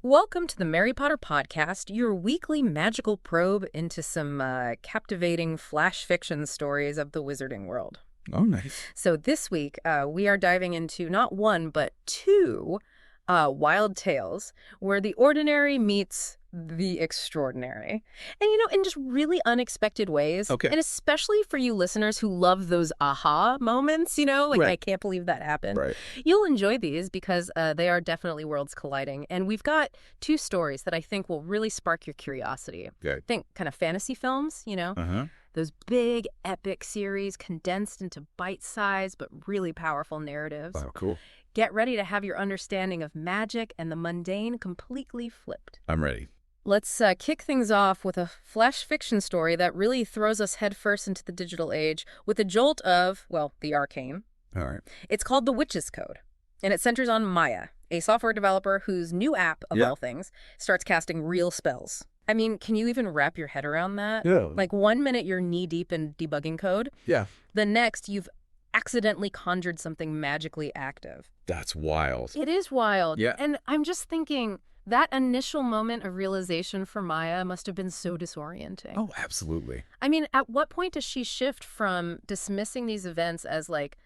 Welcome to the Mary Potter Podcast, your weekly magical probe into some captivating flash fiction stories of the wizarding world. Oh, nice. So this week, we are diving into not one, but two wild tales where the ordinary meets the extraordinary. And, in just really unexpected ways. Okay. And especially for you listeners who love those aha moments, like, Right. I can't believe that happened. Right. You'll enjoy these because they are definitely worlds colliding. And we've got two stories that I think will really spark your curiosity. Okay. Think kind of fantasy films, Uh-huh. those big epic series condensed into bite-sized but really powerful narratives. Oh, cool. Get ready to have your understanding of magic and the mundane completely flipped. I'm ready. Let's kick things off with a flash fiction story that really throws us headfirst into the digital age with a jolt of, well, the arcane. All right. It's called The Witch's Code, and it centers on Maya, a software developer whose new app, of all things, starts casting real spells. I mean, can you even wrap your head around that? Yeah. Like 1 minute you're knee-deep in debugging code. Yeah. The next you've accidentally conjured something magically active. That's wild. It is wild. Yeah. And I'm just thinking, that initial moment of realization for Maya must have been so disorienting. Oh, absolutely. I mean, at what point does she shift from dismissing these events as, like,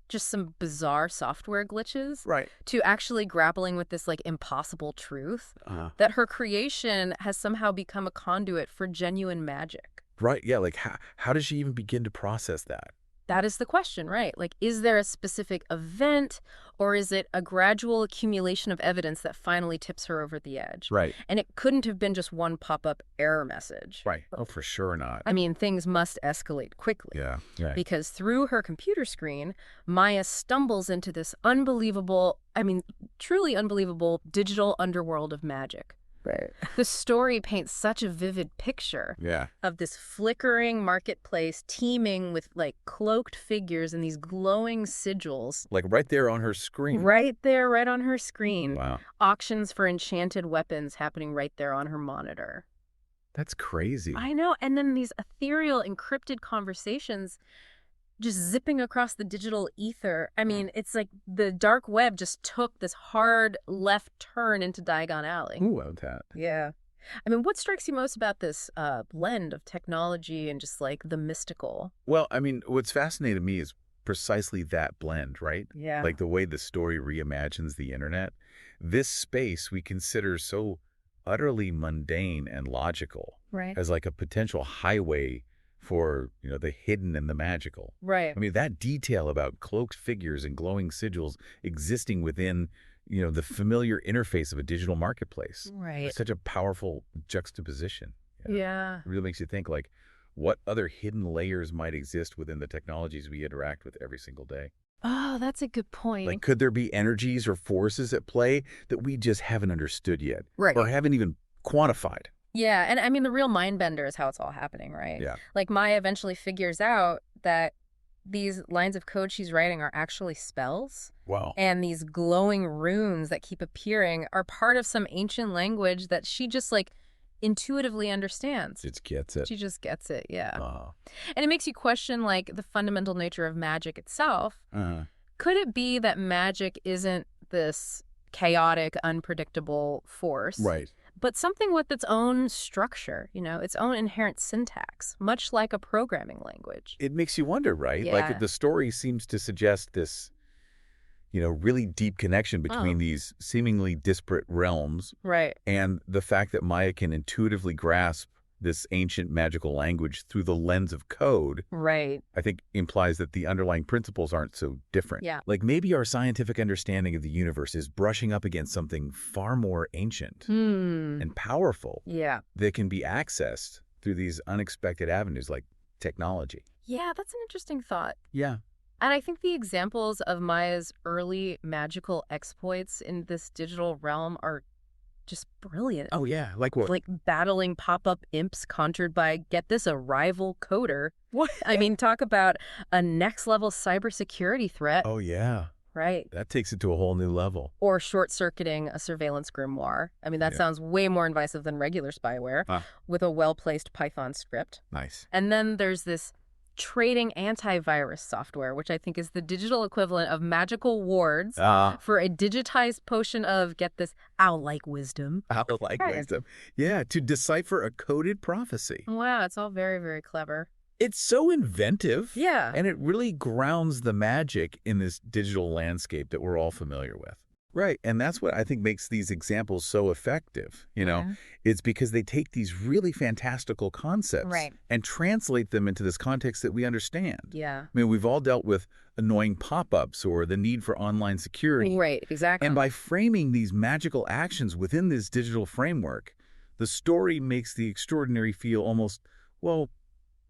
just some bizarre software glitches Right. to actually grappling with this, like, impossible truth Uh-huh. that her creation has somehow become a conduit for genuine magic? Right. Yeah. Like, how does she even begin to process that? That is the question, right? Like, is there a specific event, or is it a gradual accumulation of evidence that finally tips her over the edge? Right. And it couldn't have been just one pop-up error message. Right. Oh, for sure not. I mean, things must escalate quickly. Yeah. Right. Because through her computer screen, Maya stumbles into this unbelievable, truly unbelievable digital underworld of magic. Right. The story paints such a vivid picture Yeah. of this flickering marketplace teeming with, like, cloaked figures and these glowing sigils. Like right there on her screen. Right there, right on her screen. Wow. Auctions for enchanted weapons happening right there on her monitor. That's crazy. I know. And then these ethereal, encrypted conversations just zipping across the digital ether. I mean, it's like the dark web just took this hard left turn into Diagon Alley. Ooh, about that. Yeah. I mean, what strikes you most about this blend of technology and just, like, the mystical? Well, I mean, what's fascinated me is precisely that blend, right? Yeah. Like the way the story reimagines the internet. This space we consider so utterly mundane and logical Right. as like a potential highway for, the hidden and the magical. Right. I mean, that detail about cloaked figures and glowing sigils existing within, the familiar interface of a digital marketplace. Right. It's such a powerful juxtaposition. Yeah. It really makes you think, like, what other hidden layers might exist within the technologies we interact with every single day? Oh, that's a good point. Like, could there be energies or forces at play that we just haven't understood yet? Right. Or haven't even quantified? Yeah, and I mean, the real mind bender is how it's all happening, right? Yeah. Like, Maya eventually figures out that these lines of code she's writing are actually spells. Wow. And these glowing runes that keep appearing are part of some ancient language that she just, like, intuitively understands. Just gets it. She just gets it, yeah. Oh. And it makes you question, like, the fundamental nature of magic itself. Could it be that magic isn't this chaotic, unpredictable force? Right. But something with its own structure, its own inherent syntax, much like a programming language. It makes you wonder, right? Yeah. Like, the story seems to suggest this, really deep connection between these seemingly disparate realms. Right. And the fact that Maya can intuitively grasp this ancient magical language through the lens of code, Right. I think implies that the underlying principles aren't so different. Yeah. Like, maybe our scientific understanding of the universe is brushing up against something far more ancient and powerful Yeah. that can be accessed through these unexpected avenues like technology. Yeah, that's an interesting thought. Yeah. And I think the examples of Maya's early magical exploits in this digital realm are just brilliant. Oh, yeah. Like what? Like battling pop-up imps conjured by, get this, a rival coder. What? I mean, talk about a next-level cybersecurity threat. Oh, yeah. Right. That takes it to a whole new level. Or short-circuiting a surveillance grimoire. I mean, that sounds way more invasive than regular spyware with a well-placed Python script. Nice. And then there's this trading antivirus software, which I think is the digital equivalent of magical wards Ah, for a digitized potion of, get this, owl-like wisdom. I like Right. wisdom. Yeah, to decipher a coded prophecy. Wow, it's all very, very clever. It's so inventive. Yeah. And it really grounds the magic in this digital landscape that we're all familiar with. Right. And that's what I think makes these examples so effective. Yeah. It's because they take these really fantastical concepts Right. and translate them into this context that we understand. Yeah. I mean, we've all dealt with annoying pop-ups or the need for online security. Right, exactly. And by framing these magical actions within this digital framework, the story makes the extraordinary feel almost, well,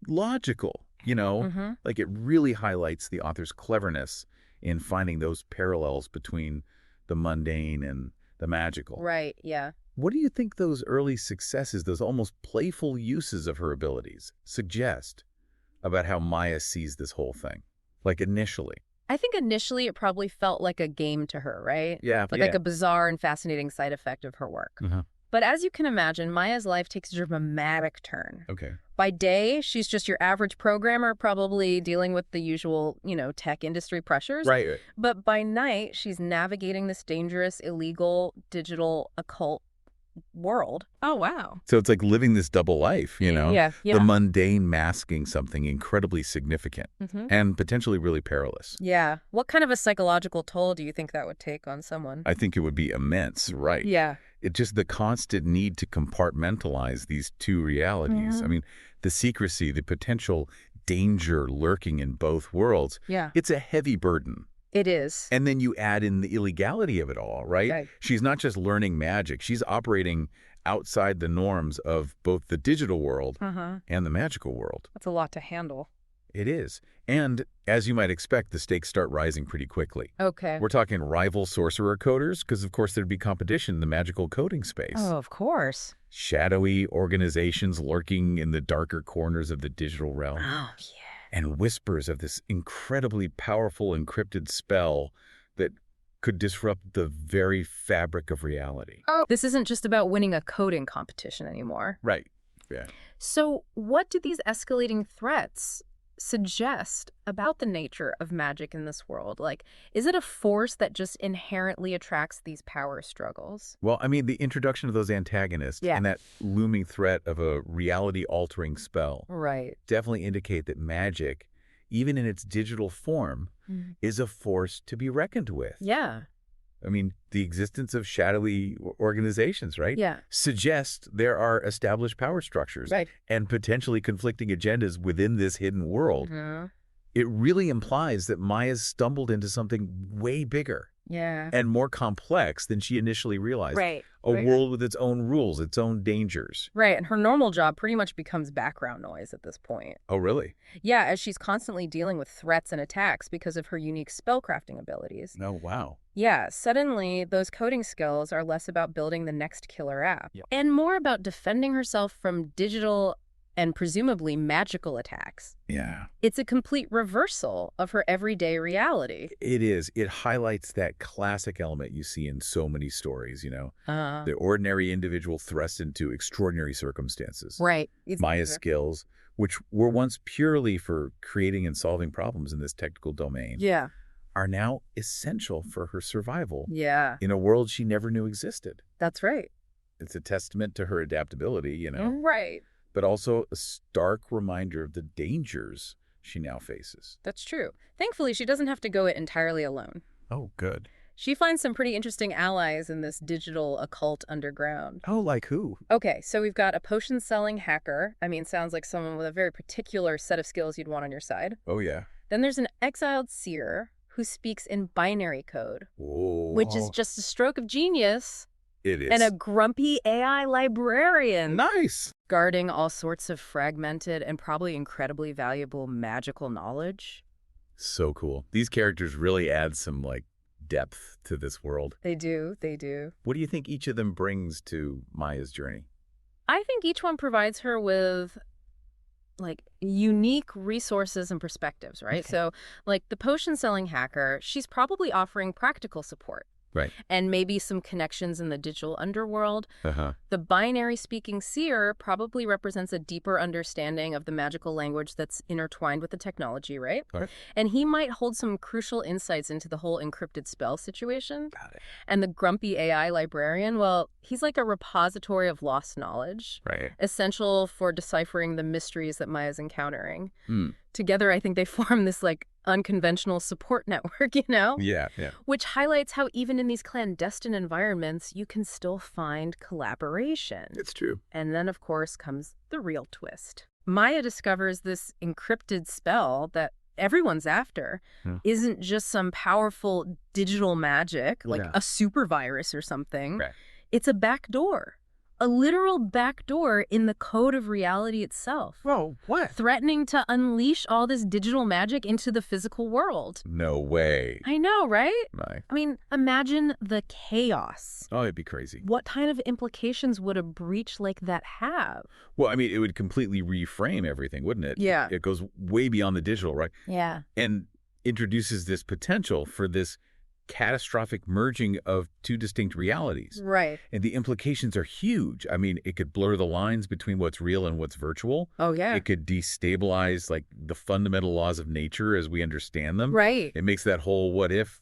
logical, Mm-hmm. Like it really highlights the author's cleverness in finding those parallels between the mundane and the magical. Right, yeah. What do you think those early successes, those almost playful uses of her abilities, suggest about how Maya sees this whole thing? Like initially. I think initially it probably felt like a game to her, right? Yeah, Like a bizarre and fascinating side effect of her work. Uh-huh. But as you can imagine, Maya's life takes a dramatic turn. Okay. By day, she's just your average programmer, probably dealing with the usual, tech industry pressures. Right. But by night, she's navigating this dangerous, illegal, digital, occult world. Oh, wow. So it's like living this double life, Yeah, The mundane masking something incredibly significant Mm-hmm. and potentially really perilous. Yeah. What kind of a psychological toll do you think that would take on someone? I think it would be immense, right? Yeah. It's just the constant need to compartmentalize these two realities. Mhm. I mean, the secrecy, the potential danger lurking in both worlds, Yeah. it's a heavy burden. It is. And then you add in the illegality of it all, right? Right. She's not just learning magic. She's operating outside the norms of both the digital world Uh-huh. and the magical world. That's a lot to handle. It is. And as you might expect, the stakes start rising pretty quickly. Okay. We're talking rival sorcerer coders because, of course, there'd be competition in the magical coding space. Oh, of course. Shadowy organizations lurking in the darker corners of the digital realm. Oh, yeah. And whispers of this incredibly powerful encrypted spell that could disrupt the very fabric of reality. Oh. This isn't just about winning a coding competition anymore. Right. Yeah. So what do these escalating threats suggest about the nature of magic in this world? Like, is it a force that just inherently attracts these power struggles? Well, I mean, the introduction of those antagonists Yeah. and that looming threat of a reality-altering spell Right. definitely indicate that magic, even in its digital form, is a force to be reckoned with. Yeah. I mean, the existence of shadowy organizations, right? Yeah. Suggests there are established power structures Right. and potentially conflicting agendas within this hidden world. Mhm. It really implies that Maya's stumbled into something way bigger Yeah. and more complex than she initially realized. Right. A Right. world with its own rules, its own dangers. Right. And her normal job pretty much becomes background noise at this point. Oh, really? Yeah, as she's constantly dealing with threats and attacks because of her unique spellcrafting abilities. Oh, wow. Yeah, suddenly those coding skills are less about building the next killer app Yep. and more about defending herself from digital and presumably magical attacks. Yeah. It's a complete reversal of her everyday reality. It is. It highlights that classic element you see in so many stories, Uh, the ordinary individual thrust into extraordinary circumstances. right. Maya's skills, which were once purely for creating and solving problems in this technical domain, Yeah. are now essential for her survival Yeah. in a world she never knew existed. That's right. It's a testament to her adaptability, Right. but also a stark reminder of the dangers she now faces. That's true. Thankfully, she doesn't have to go it entirely alone. Oh, good. She finds some pretty interesting allies in this digital occult underground. Oh, like who? Okay, so we've got a potion-selling hacker. I mean, sounds like someone with a very particular set of skills you'd want on your side. Oh, yeah. Then there's an exiled seer who speaks in binary code, Whoa. which is just a stroke of genius, It is. and a grumpy AI librarian Nice. guarding all sorts of fragmented and probably incredibly valuable magical knowledge. So cool. These characters really add some, depth to this world. They do, they do. What do you think each of them brings to Maya's journey? I think each one provides her with unique resources and perspectives, right? Okay. So the potion selling hacker, she's probably offering practical support. Right. and maybe some connections in the digital underworld. Uh-huh. The binary-speaking seer probably represents a deeper understanding of the magical language that's intertwined with the technology, right? All right. And he might hold some crucial insights into the whole encrypted spell situation. Got it. And the grumpy AI librarian, well, he's like a repository of lost knowledge, Right. essential for deciphering the mysteries that Maya's encountering. Hmm. Together, I think they form this, like, unconventional support network, you know? Yeah, yeah. Which highlights how even in these clandestine environments, you can still find collaboration. It's true. And then, of course, comes the real twist. Maya discovers this encrypted spell that everyone's after isn't just some powerful digital magic, like a super virus or something. Right. It's a backdoor. A literal backdoor in the code of reality itself. Whoa, what? Threatening to unleash all this digital magic into the physical world. No way. I know, right? My. I mean, imagine the chaos. Oh, it'd be crazy. What kind of implications would a breach like that have? Well, I mean, it would completely reframe everything, wouldn't it? Yeah. It goes way beyond the digital, right? Yeah. And introduces this potential for this catastrophic merging of two distinct realities. Right. And the implications are huge. I mean, it could blur the lines between what's real and what's virtual. Oh, yeah. It could destabilize, like, the fundamental laws of nature as we understand them. Right. It makes that whole what-if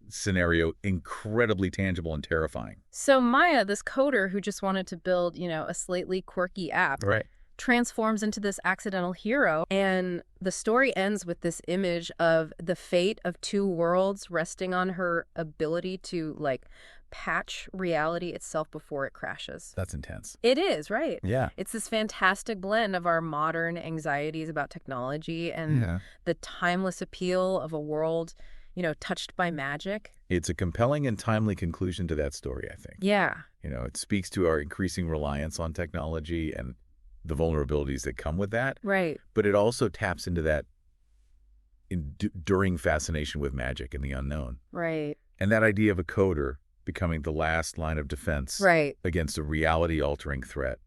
scenario incredibly tangible and terrifying. So Maya, this coder who just wanted to build, a slightly quirky app, Right. transforms into this accidental hero. And the story ends with this image of the fate of two worlds resting on her ability to, like, patch reality itself before it crashes. That's intense. It is, right? Yeah. It's this fantastic blend of our modern anxieties about technology and the timeless appeal of a world, touched by magic. It's a compelling and timely conclusion to that story, I think. Yeah. It speaks to our increasing reliance on technology and the vulnerabilities that come with that. Right. But it also taps into that enduring fascination with magic and the unknown. Right. And that idea of a coder becoming the last line of defense Right. against a reality-altering threat.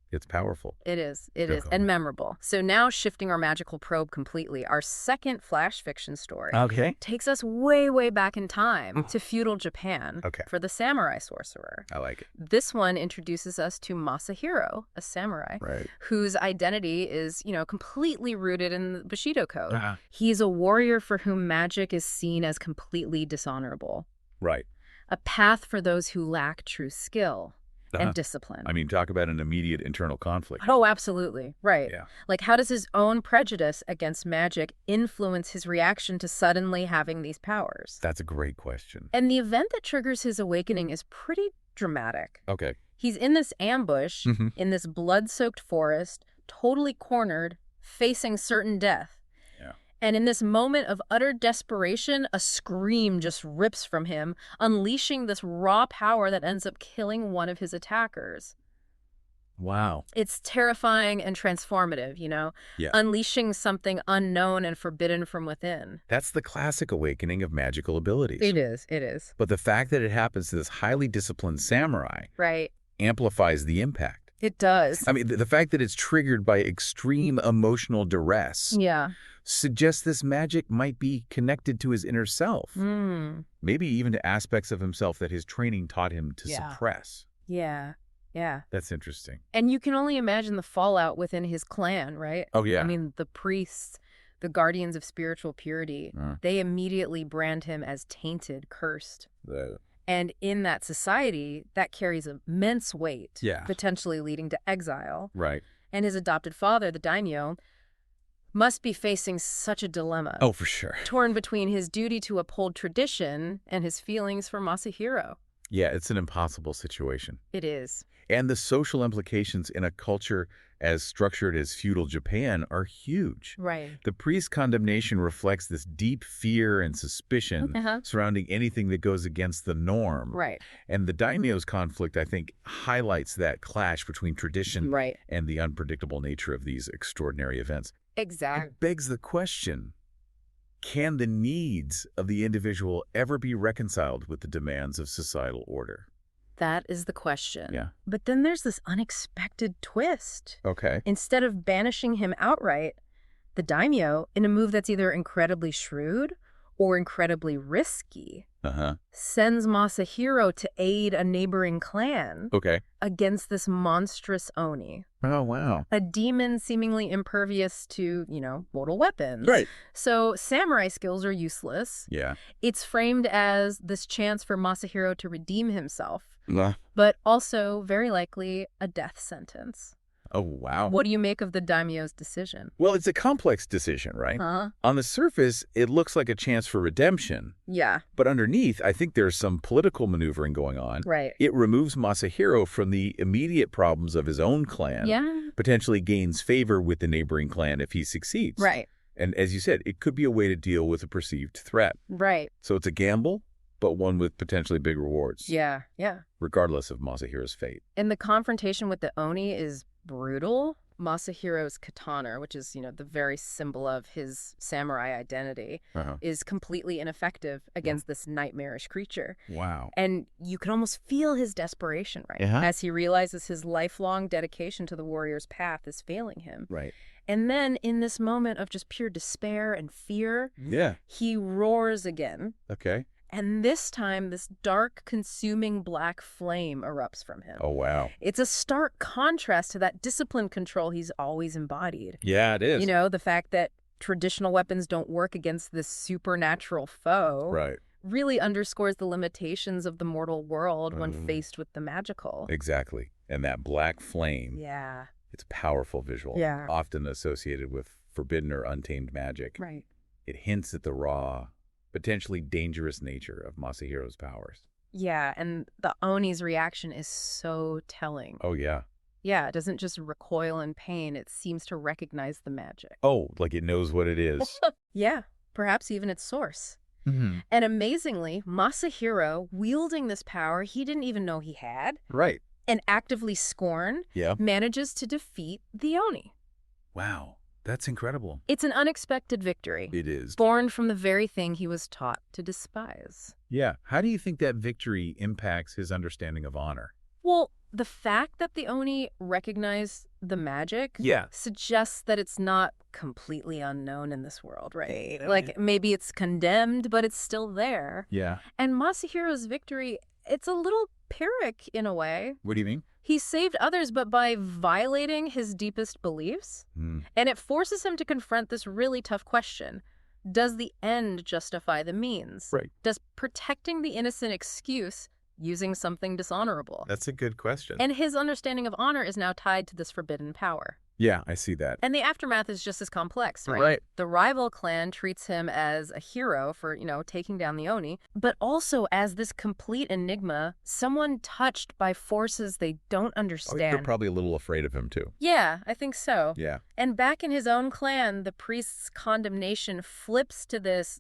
It's powerful. It is. It is. Definitely. And memorable. So now shifting our magical probe completely, our second flash fiction story takes us way, way back in time to feudal Japan for the samurai sorcerer. I like it. This one introduces us to Masahiro, a samurai, whose identity is, completely rooted in the Bushido code. He's a warrior for whom magic is seen as completely dishonorable. Right. A path for those who lack true skill and discipline. I mean, talk about an immediate internal conflict. Oh, absolutely. Right. Yeah. Like, how does his own prejudice against magic influence his reaction to suddenly having these powers? That's a great question. And the event that triggers his awakening is pretty dramatic. Okay. He's in this ambush, in this blood-soaked forest, totally cornered, facing certain death. And in this moment of utter desperation, a scream just rips from him, unleashing this raw power that ends up killing one of his attackers. Wow. It's terrifying and transformative, Yeah. unleashing something unknown and forbidden from within. That's the classic awakening of magical abilities. It is. It is. But the fact that it happens to this highly disciplined samurai Right. amplifies the impact. It does. I mean, the fact that it's triggered by extreme emotional duress Yeah. suggests this magic might be connected to his inner self. Maybe even to aspects of himself that his training taught him to suppress. Yeah. Yeah. That's interesting. And you can only imagine the fallout within his clan, right? Oh, yeah. I mean, the priests, the guardians of spiritual purity, they immediately brand him as tainted, cursed. And in that society, that carries immense weight, potentially leading to exile. Right. And his adopted father, the daimyo, must be facing such a dilemma. Oh, for sure. Torn between his duty to uphold tradition and his feelings for Masahiro. Yeah, it's an impossible situation. It is. And the social implications in a culture as structured as feudal Japan are huge. Right. The priest's condemnation reflects this deep fear and suspicion surrounding anything that goes against the norm. Right. And the daimyo's conflict, I think, highlights that clash between tradition and the unpredictable nature of these extraordinary events. Exactly. It begs the question, can the needs of the individual ever be reconciled with the demands of societal order? That is the question. Yeah. But then there's this unexpected twist. Okay. Instead of banishing him outright, the daimyo, in a move that's either incredibly shrewd or incredibly risky, Uh-huh. sends Masahiro to aid a neighboring clan Okay. against this monstrous Oni, Oh, wow. a demon seemingly impervious to, mortal weapons. Right. So samurai skills are useless. Yeah. It's framed as this chance for Masahiro to redeem himself, Uh, but also, very likely, a death sentence. oh, wow. What do you make of the daimyo's decision? Well, it's a complex decision, right? Huh? On the surface, it looks like a chance for redemption. Yeah, But underneath, I think there's some political maneuvering going on. right. It removes Masahiro from the immediate problems of his own clan, Yeah, potentially gains favor with the neighboring clan if he succeeds. right, And as you said, it could be a way to deal with a perceived threat. right. So it's a gamble, but one with potentially big rewards, Yeah, yeah. regardless of Masahiro's fate. And the confrontation with the Oni is brutal. Masahiro's katana, which is, the very symbol of his samurai identity, Uh-huh. is completely ineffective against this nightmarish creature. Wow. And you can almost feel his desperation, right? Uh-huh. As he realizes his lifelong dedication to the warrior's path is failing him. Right. And then in this moment of just pure despair and fear, Yeah. he roars again. Okay. And this time, this dark, consuming black flame erupts from him. Oh, wow. It's a stark contrast to that discipline control he's always embodied. Yeah, it is. The fact that traditional weapons don't work against this supernatural foe Right. really underscores the limitations of the mortal world when faced with the magical. Exactly. And that black flame, Yeah. it's a powerful visual, Yeah. often associated with forbidden or untamed magic. Right. It hints at the raw, potentially dangerous nature of Masahiro's powers. Yeah, and the Oni's reaction is so telling. Oh, yeah. Yeah, it doesn't just recoil in pain, it seems to recognize the magic. Oh, like it knows what it is. Yeah, perhaps even its source. Mm-hmm. And amazingly, Masahiro, wielding this power he didn't even know he had, Right. and actively scorn, Yeah. manages to defeat the Oni. Wow. That's incredible. It's an unexpected victory, It is. born from the very thing he was taught to despise. Yeah. How do you think that victory impacts his understanding of honor? Well, the fact that the Oni recognize the magic Yeah. suggests that it's not completely unknown in this world, right? Yeah. Like, maybe it's condemned, but it's still there. Yeah. And Masahiro's victory, it's a little Pyrrhic in a way. What do you mean? He saved others, but by violating his deepest beliefs. Mm. And it forces him to confront this really tough question. Does the end justify the means? Right. Does protecting the innocent excuse using something dishonorable? That's a good question. And his understanding of honor is now tied to this forbidden power. Yeah, I see that. And the aftermath is just as complex, right? Right. The rival clan treats him as a hero for, taking down the Oni, but also as this complete enigma, someone touched by forces they don't Oh, understand. they're probably a little afraid of him, too. Yeah, I think so. Yeah. And back in his own clan, the priest's condemnation flips to this,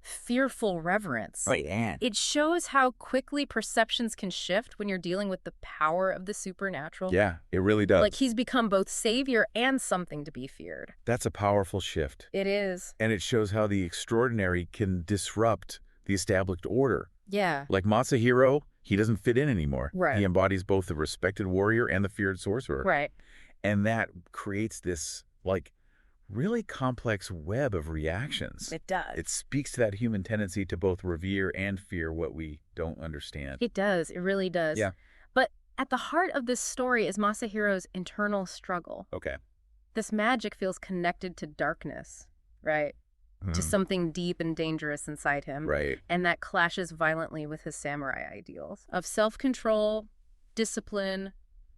fearful reverence. Oh, yeah. It shows how quickly perceptions can shift when you're dealing with the power of the supernatural. Yeah, it really does. Like, he's become both savior and something to be feared. That's a powerful shift. It is. And it shows how the extraordinary can disrupt the established order. Yeah. Like Masahiro, he doesn't fit in anymore. Right. He embodies both the respected warrior and the feared sorcerer. Right. And that creates this, really complex web of reactions. It does. It speaks to that human tendency to both revere and fear what we don't understand. It does. It really does. Yeah. But at the heart of this story is Masahiro's internal struggle. Okay. This magic feels connected to darkness, right? To something deep and dangerous inside him. Right. And that clashes violently with his samurai ideals of self-control, discipline,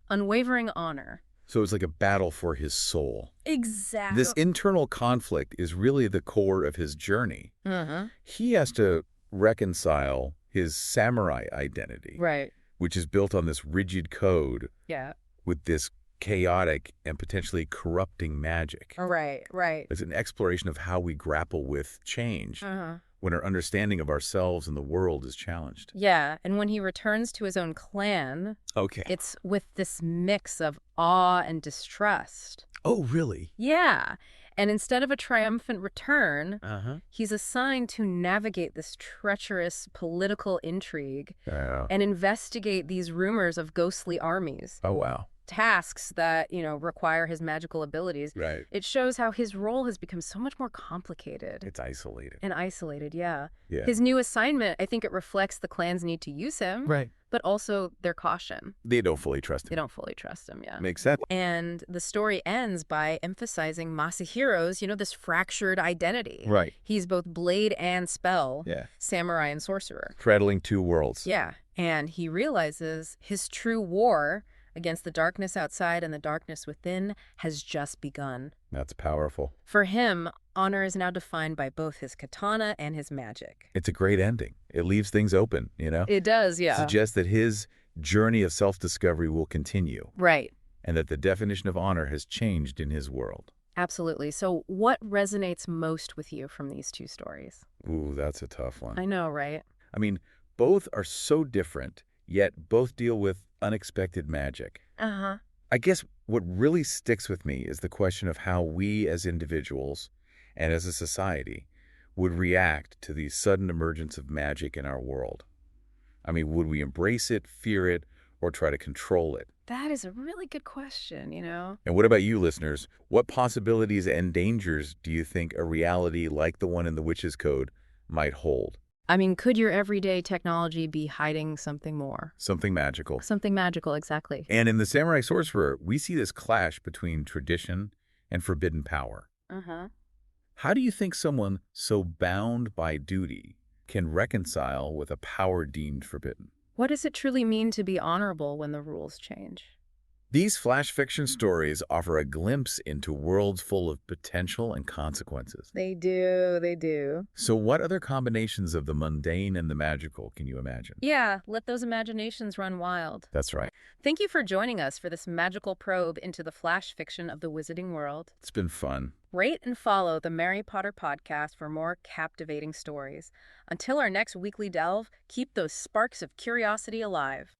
unwavering honor. So it's like a battle for his soul. Exactly. This internal conflict is really the core of his journey. Uh-huh. He has to reconcile his samurai identity, Right. which is built on this rigid code Yeah. with this chaotic and potentially corrupting magic. Right. Right. It's an exploration of how we grapple with change Uh-huh. when our understanding of ourselves and the world is challenged. Yeah. And when he returns to his own clan, Okay. it's with this mix of awe and distrust. Oh, really? Yeah. And instead of a triumphant return, Uh-huh. he's assigned to navigate this treacherous political intrigue Oh, and investigate these rumors of ghostly armies. wow. tasks that, require his magical abilities, Right. it shows how his role has become so much more complicated. It's isolated. And isolated, yeah. Yeah. His new assignment, I think it reflects the clan's need to use him, Right. but also their caution. They don't fully trust They him. don't fully trust him, yeah. Makes sense. And the story ends by emphasizing Masahiro's, this fractured identity. Right. He's both blade and spell, Yeah. samurai and sorcerer. Straddling two worlds. Yeah, and he realizes his true war against the darkness outside and the darkness within has just begun. That's powerful. For him, honor is now defined by both his katana and his magic. It's a great ending. It leaves things open, It does, yeah. Suggests that his journey of self-discovery will continue. Right. And that the definition of honor has changed in his world. Absolutely. So what resonates most with you from these two stories? Ooh, that's a tough one. I know, right? I mean, both are so different, yet both deal with unexpected magic. Uh-huh. I guess what really sticks with me is the question of how we as individuals and as a society would react to the sudden emergence of magic in our world. I mean, would we embrace it, fear it, or try to control it? That is a really good question, And what about you, listeners? What possibilities and dangers do you think a reality like the one in the Witch's Code might hold? I mean, could your everyday technology be hiding something more? Something magical. Something magical, exactly. And in the Samurai Sorcerer, we see this clash between tradition and forbidden power. Uh-huh. How do you think someone so bound by duty can reconcile with a power deemed forbidden? What does it truly mean to be honorable when the rules change? These flash fiction stories offer a glimpse into worlds full of potential and consequences. They do. So what other combinations of the mundane and the magical can you imagine? Yeah, let those imaginations run wild. That's right. Thank you for joining us for this magical probe into the flash fiction of the wizarding world. It's been fun. Rate and follow the Mary Potter podcast for more captivating stories. Until our next weekly delve, keep those sparks of curiosity alive.